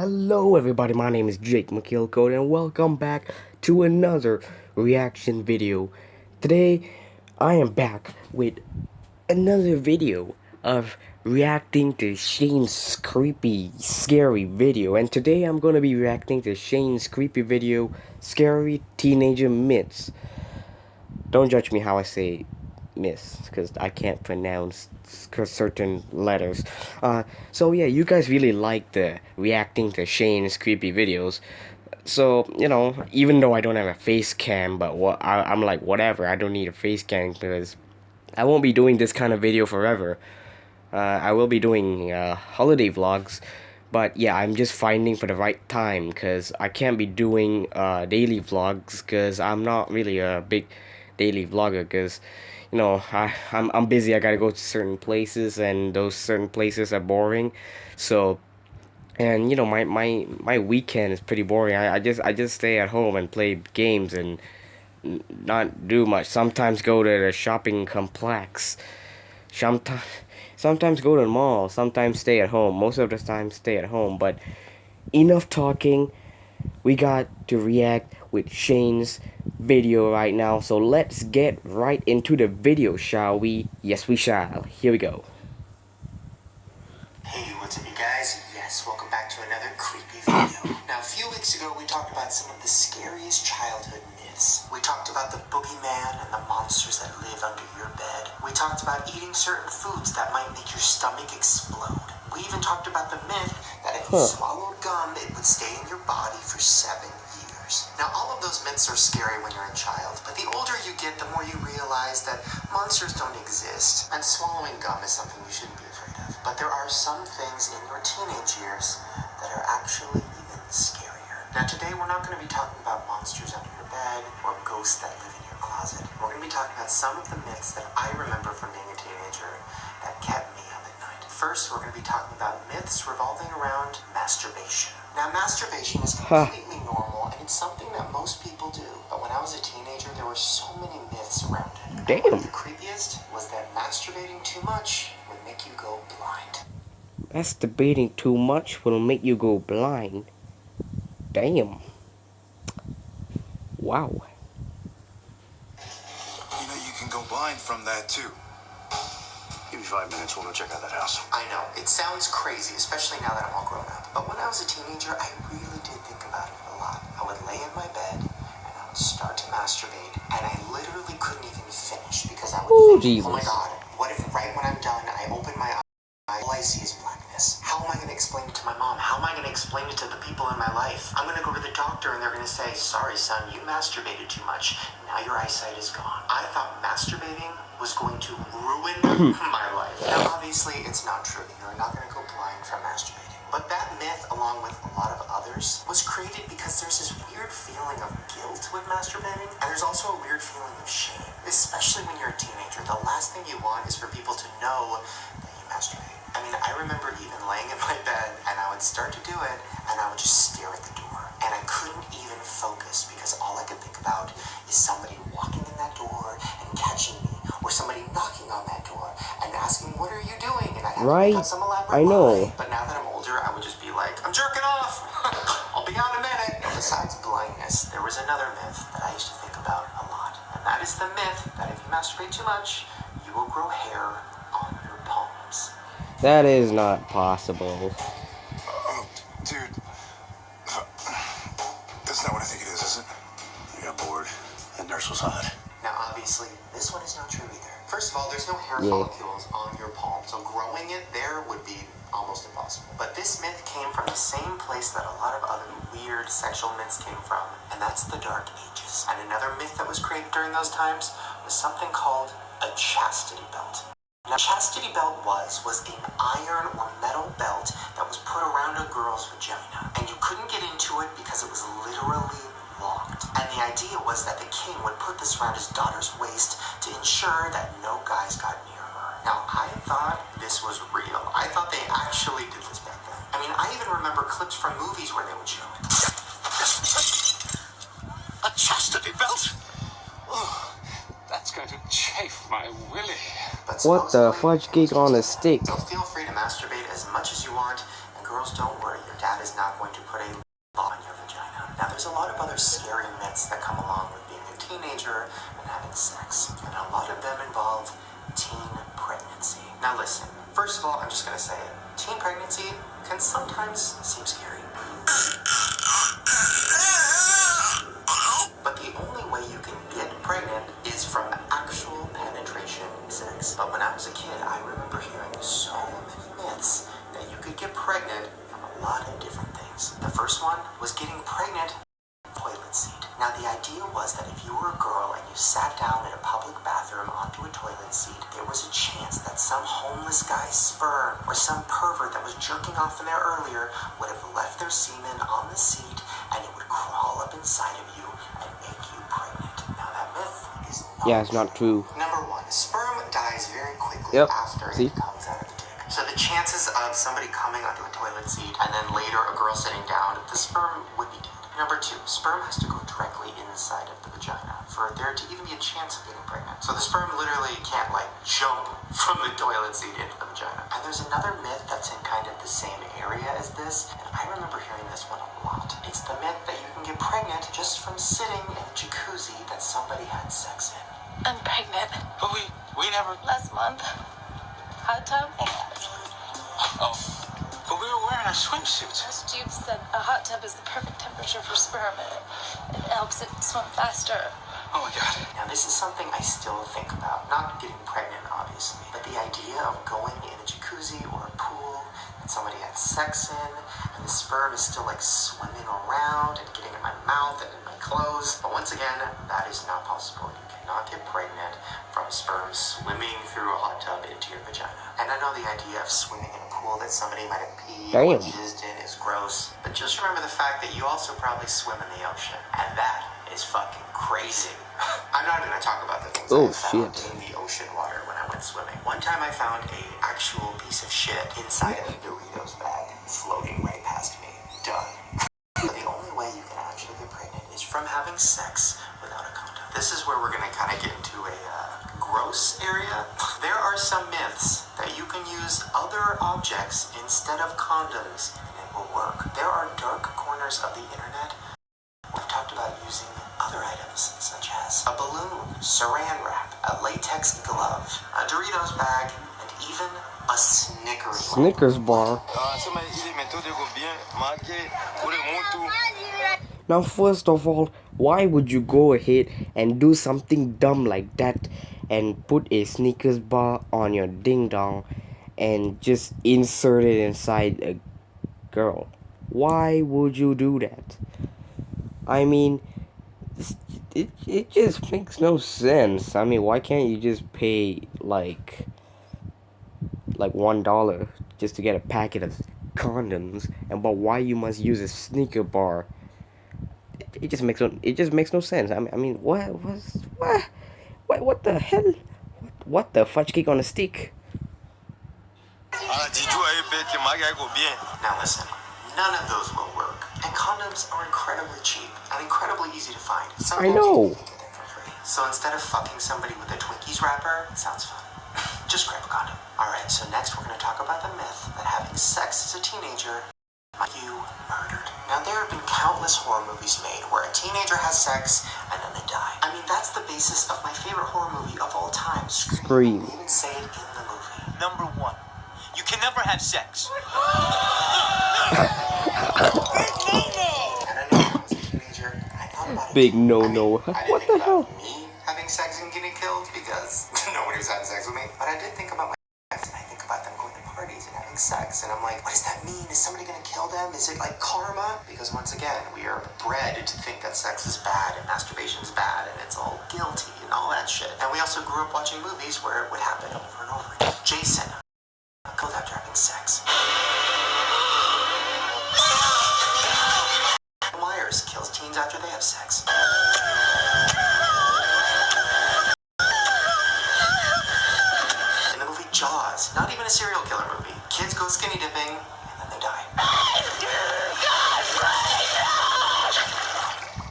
Hello everybody, my name is Jake McKillcode and welcome back to another reaction video. Today I am back with another video of reacting to Shane's creepy, scary video. And today I'm gonna be reacting to Shane's creepy video, Scary Teenager Myths. Don't judge me how I say myths, because I can't pronounce certain letters. So yeah, you guys really like the reacting to Shane's creepy videos. So, even though I don't have a face cam, but I'm like, whatever, I don't need a face cam because I won't be doing this kind of video forever. I will be doing holiday vlogs, but yeah, I'm just finding for the right time because I can't be doing daily vlogs because I'm not really a big daily vlogger because I'm busy. I gotta go to certain places and those certain places are boring. So, and my weekend is pretty boring. I just stay at home and play games and not do much. Sometimes go to the shopping complex. Sometimes sometimes go to the mall. Sometimes stay at home. Most of the time stay at home. But enough talking. We got to react with Shane's video right now. So let's get right into the video, shall we? Yes, we shall. Here we go. Hey, what's up you guys? Yes, welcome back to another creepy video. Now, a few weeks ago, we talked about some of the scariest childhood myths. We talked about the boogeyman and the monsters that live under your bed. We talked about eating certain foods that might make your stomach explode. We even talked about the myth that if you swallowed gum, it would stay in your body for 7 years. Now, all of those myths are scary when you're a child, but the older you get, the more you realize that monsters don't exist, and swallowing gum is something you shouldn't be afraid of. But there are some things in your teenage years that are actually even scarier. Now, today we're not going to be talking about monsters under your bed or ghosts that live in your closet. We're going to be talking about some of the myths that I remember from being a teenager that kept me up at night. First, we're going to be talking about myths revolving around masturbation. Now, masturbation is completely normal, and it's something that most people do. But when I was a teenager, there were so many myths around it. Damn. One of the creepiest was that masturbating too much would make you go blind. Masturbating too much will make you go blind. Damn. Wow. You know you can go blind from that too. Give me 5 minutes, we'll go check out that house. I know, it sounds crazy, especially now that I'm all grown up. But when I was a teenager, I really did think about it a lot. I would lay in my bed, and I would start to masturbate, and I literally couldn't even finish because I would think, oh my god, what if right when I'm done, I open my eyes, all I see is blackness? How am I going to explain it to my mom? How am I going to explain it to the people in my life? I'm going to go to the doctor, and they're going to say, sorry son, you masturbated too much. Now your eyesight is gone. I thought masturbating was going to ruin my life. Now, obviously, it's not true. You're not going to go blind from masturbating. But that myth, along with a lot of others, was created because there's this weird feeling of guilt with masturbating, and there's also a weird feeling of shame, especially when you're a teenager. The last thing you want is for people to know that you masturbate. I mean, I remember even laying in my bed, and I would start to do it, and I would just stare at the door. And I couldn't even focus because all I could think about is somebody walking in that door and catching me, or somebody knocking on that door and asking, what are you doing? And I'd have to make up some elaborate lie. But now that I'm older, I would just be like, I'm jerking off. I'll be out in a minute. And besides blindness, there was another myth that I used to think about a lot. And that is the myth that if you masturbate too much, you will grow hair on your palms. That is not possible. Oh, dude. That's not what I think it is it? I got bored. That nurse was hot. Now, obviously, this one is not true either. First of all, there's no hair follicles on your palm, so growing it there would be almost impossible. But this myth came from the same place that a lot of other weird sexual myths came from, and that's the Dark Ages. And another myth that was created during those times was something called a chastity belt. Now, chastity belt was an iron or metal belt that was put around a girl's vagina, and you couldn't get into it because it was literally locked. And the idea was that the king would put this around his daughter's waist to ensure that no guys got near her. Now, I thought this was real. I thought they actually did this back then. I mean, I even remember clips from movies where they would show it. A chastity belt? Oh, that's going to chafe my willy. But What the fudge cake on a stick? So feel free to masturbate as much as you want, and girls, don't worry, your dad is not going to put a ball in your vagina. Now, there's a lot of other scary myths that come along with being a teenager and having sex, and a lot of them involve teen pregnancy. Now, listen, first of all, I'm just going to say it. Teen pregnancy can sometimes seem scary. But the only way you can get pregnant is from actual penetration sex. But when I was a kid, I remember hearing so many myths that you could get pregnant from a lot of different things. The first one was getting pregnant from a toilet seat. Now, the idea was that if you were a girl and you sat down in a public bathroom onto a toilet seat, there was a chance that some homeless guy's sperm or some pervert that was jerking off in there earlier would have left their semen on the seat and it would crawl up inside of you and make you pregnant. Now, that myth is not Yeah, it's not true. Number one, sperm dies very quickly after it comes out of the dick. So the chances of somebody coming onto a toilet seat and then later a girl sitting down, the sperm would be dead. Number two, sperm has to go directly inside of the vagina for there to even be a chance of getting pregnant. So the sperm literally can't like jump from the toilet seat into the vagina. And there's another myth that's in kind of the same area as this, and I remember hearing this one a lot. It's the myth that you can get pregnant just from sitting in a jacuzzi that somebody had sex in. I'm pregnant. But we never. Last month. Hot tub? Oh. But we were wearing our swimsuits. As Jude said, a hot tub is the perfect temperature for sperm. It helps it swim faster. Oh my God. Now, this is something I still think about. Not getting pregnant, obviously, but the idea of going in a jacuzzi or a pool that somebody had sex in, and the sperm is still like swimming around and getting in my mouth and in my clothes. But once again, that is not possible. You cannot get pregnant from sperm swimming through a hot tub into your vagina. And I know the idea of swimming in a pool that somebody might have peed or jizzed in is gross, but just remember the fact that you also probably swim in the ocean, and that is fucking crazy. I'm not even gonna talk about the things I found in the ocean water when I went swimming. One time I found a actual piece of shit inside of a Doritos bag floating right past me. Done. But the only way you can actually get pregnant is from having sex without a condom. This is where we're gonna kind of get into a gross area. There are some myths that you can use other objects instead of condoms and it will work. There are dark corners of the internet. I've talked about using other items such as a balloon, saran wrap, a latex glove, a Doritos bag, and even a Snickers bar. Now, first of all, why would you go ahead and do something dumb like that and put a Snickers bar on your ding dong and just insert it inside a girl? Why would you do that? I mean, it just makes no sense. I mean, why can't you just pay like $1 just to get a packet of condoms? And but why you must use a Snicker bar? It just makes no sense. I mean, what the hell? What the fudge cake on a stick? Now listen, none of those will work. And condoms are incredibly cheap and incredibly easy to find. I know. You can get them for free. So instead of fucking somebody with a Twinkies wrapper, it sounds fun. Just grab a condom. Alright, so next we're going to talk about the myth that having sex as a teenager might get you murdered. Now there have been countless horror movies made where a teenager has sex and then they die. I mean, that's the basis of my favorite horror movie of all time, Scream. They even say it in the movie. Number one, you can never have sex. And I know when I was a teenager, I thought about it. Big no. What the hell? Me having sex and getting killed because nobody was having sex with me. But I did think about my ex, and I think about them going to parties and having sex, and I'm like, what does that mean? Is somebody gonna kill them? Is it like karma? Because once again, we are bred to think that sex is bad and masturbation is bad and it's all guilty and all that shit. And we also grew up watching movies where it would happen over and over again. Jason killed after having sex. Myers kills teens after they have sex. In the movie Jaws, not even a serial killer movie, kids go skinny dipping and then they die.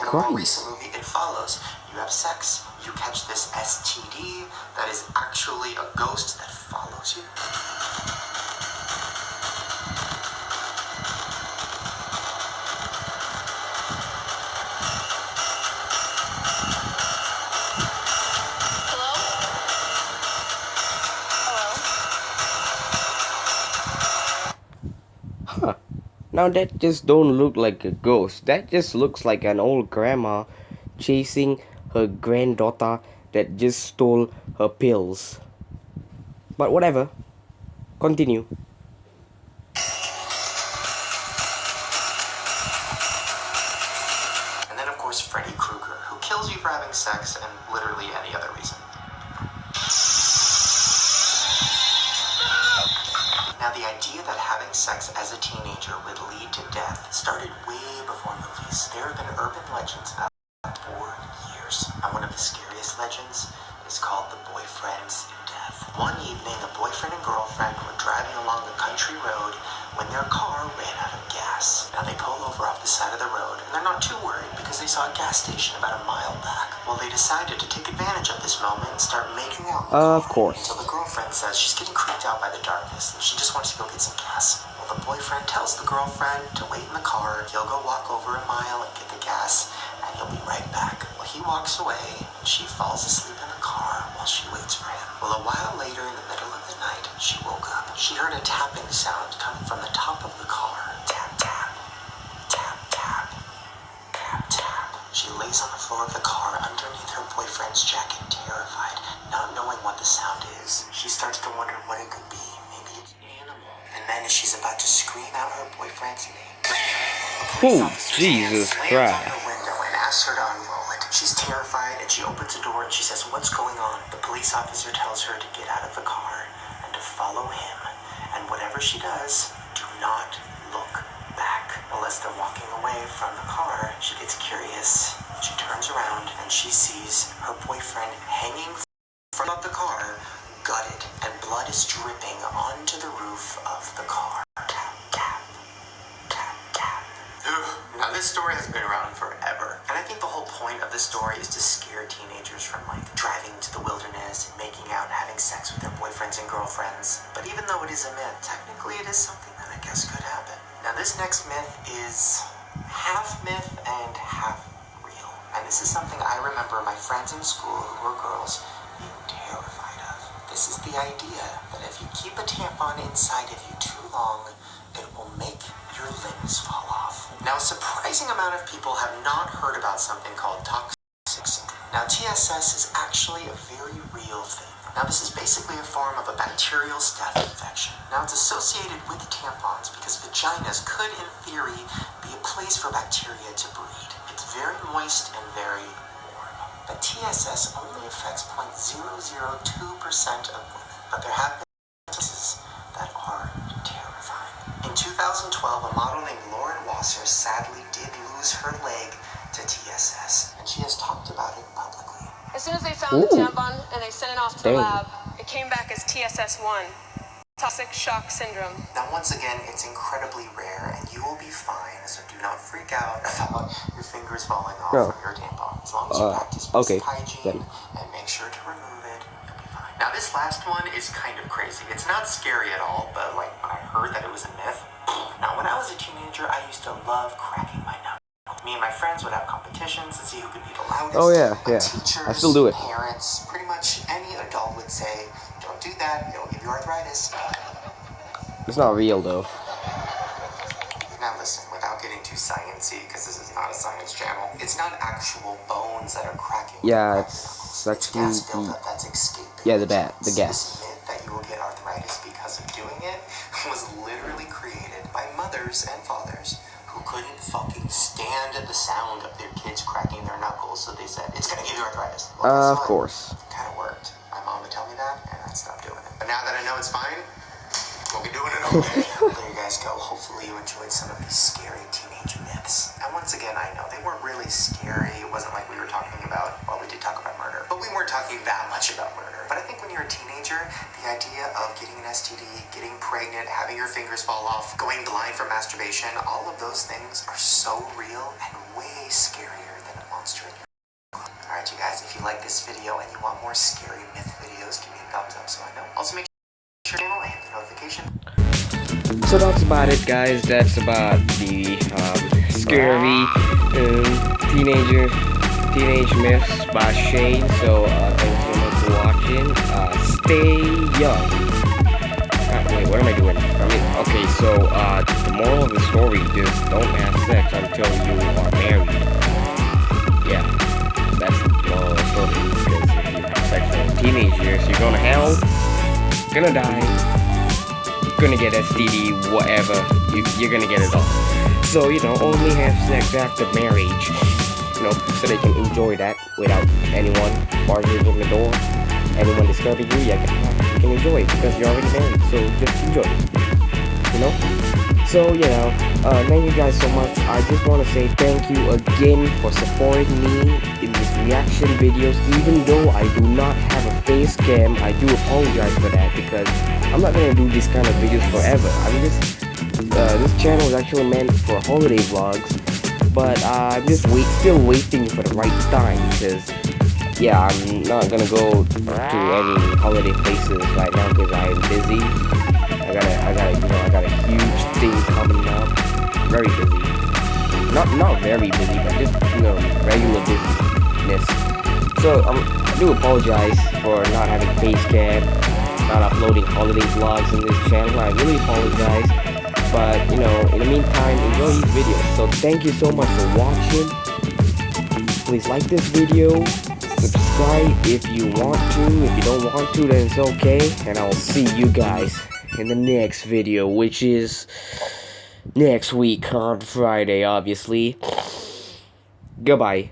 In a more recent movie, It Follows, you have sex, you catch this STD that is actually a ghost that follows you. Now that just don't look like a ghost. That just looks like an old grandma chasing her granddaughter that just stole her pills. But whatever. Continue. And then, of course, Freddy Krueger, who kills you for having sex and literally any other reason. Now, the idea that having sex as a teenager would lead to death started way before movies. There have been urban legends about it for years. And one of the scariest legends is called the boyfriend's death. One evening, a boyfriend and girlfriend were driving along the country road when their car ran out of gas. Now, they pull over off the side of the road, and they're not too worried because they saw a gas station about a mile back. Well, they decided to take advantage of this moment and start making out. Of course. So the girlfriend says she's getting creeped out by the darkness and she just wants to go get some gas. Well, the boyfriend tells the girlfriend to wait in the car. He'll go walk over a mile and get the gas, and he'll be right back. Well, he walks away and she falls asleep in the car while she waits for him. Well, a while later, in the middle of the night, she woke up. She heard a tapping sound coming from the top of the car. Tap, tap, tap, tap, tap, tap. She lays on the floor of the car underneath her boyfriend's jacket, terrified, not knowing what the sound is. She starts to wonder what it could be. Maybe it's an animal. And then as she's about to scream out her boyfriend's name, Oh, Jesus slams on Christ. her window and asks her to unroll it. She's terrified and she opens the door and she says, "What's going on?" The police officer tells her to get out of the car and to follow him. And whatever she does, do not look back. Well, as they're walking away from the car, she gets curious. She turns around and she sees her boyfriend hanging from the car, gutted, and blood is dripping onto the roof of the car. Tap, tap, tap, tap. Now, this story has been around forever, and I think the whole point of this story is to scare teenagers from, like, driving to the wilderness and making out and having sex with their boyfriends and girlfriends. But even though it is a myth, technically it is something that I guess could happen. Now, this next myth is half myth and half real. And this is something I remember my friends in school who were girls being terrified of. This is the idea that if you keep a tampon inside of you too long, it will make your limbs fall off. Now, a surprising amount of people have not heard about something called toxic syndrome. Now, TSS is actually a very real thing. Now, this is basically a form of a bacterial staph infection. Now, it's associated with tampons because vaginas could, in theory, be a place for bacteria to breed. It's very moist and very warm. But TSS only affects 0.002% of women. But there have been cases that are terrifying. In 2012, a model named Lauren Wasser sadly did lose her leg to TSS, and she has talked about it publicly. As soon as they found the tampon and they sent it off to the lab, it came back as TSS1, toxic shock syndrome. Now, once again, it's incredibly rare, and you will be fine, so do not freak out about your fingers falling off from your tampon. As long as you practice basic hygiene and make sure to remove it, you'll be fine. Now, this last one is kind of crazy. It's not scary at all, but like when I heard that it was a myth. Now, when I was a teenager, I used to love cracking my nut. Me and my friends would have competitions and see who could be the loudest. Oh yeah, But yeah. teachers, I still do it. parents, pretty much any adult would say, "Don't do that, it'll give you arthritis." It's not real though. Now listen, without getting too sciencey, because this is not a science channel, it's not actual bones that are cracking. Yeah, It's it's actually gas buildup that's escaping. yeah, the gas. This myth that you will get arthritis because of doing it was literally created by mothers and fathers who couldn't fucking stand the sound of their kids cracking their knuckles, so they said, "It's gonna give you arthritis." Well, guess Of what? course. It kind of worked. My mom would tell me that, and I'd stop doing it. But now that I know it's fine, we'll be doing it over. There you guys go. Hopefully you enjoyed some of these scary teenage myths. And once again, I know they weren't really scary. It wasn't like we were talking about, well, we did talk about murder, but we weren't talking that much about murder. But I think when you're a teenager, the idea of getting an STD, getting pregnant, having your fingers fall off, going blind from masturbation, all of those things are so real and way scarier than a monster in your life. Alright, you guys, if you like this video and you want more scary myth videos, give me a thumbs up so I know. Also, make sure channel and hit the notification. So that's about it, guys. That's about the scary teenage myths by Shane. So thanks so much for watching. Stay young. wait, what am I doing? Okay, so, the moral of the story is don't have sex until you are married. Yeah, that's the moral of the story, because if you have sex in teenage years, you're going to hell, gonna die, gonna get STD, whatever, you're gonna get it all. So, you know, only have sex after marriage, you know, so they can enjoy that without anyone barging in the door, anyone disturbing you. You can enjoy it because you're already married, so just enjoy it, you know. So, you know, thank you guys so much. I just want to say thank you again for supporting me in these reaction videos. Even though I do not have a face cam, I do apologize for that, because I'm not gonna do this kind of videos forever. I'm just this channel is actually meant for holiday vlogs, but I'm just still waiting for the right time, because yeah, I'm not gonna go to any holiday places right now because I'm busy. I got a huge thing coming up. Very busy. Not very busy, but just, you know, regular business. So I do apologize for not having face cam, not uploading holiday vlogs in this channel. I really apologize. But, you know, in the meantime, enjoy these videos. So thank you so much for watching. Please like this video. Subscribe if you want to. If you don't want to, then it's okay. And I'll see you guys in the next video, which is next week on Friday, obviously. Goodbye.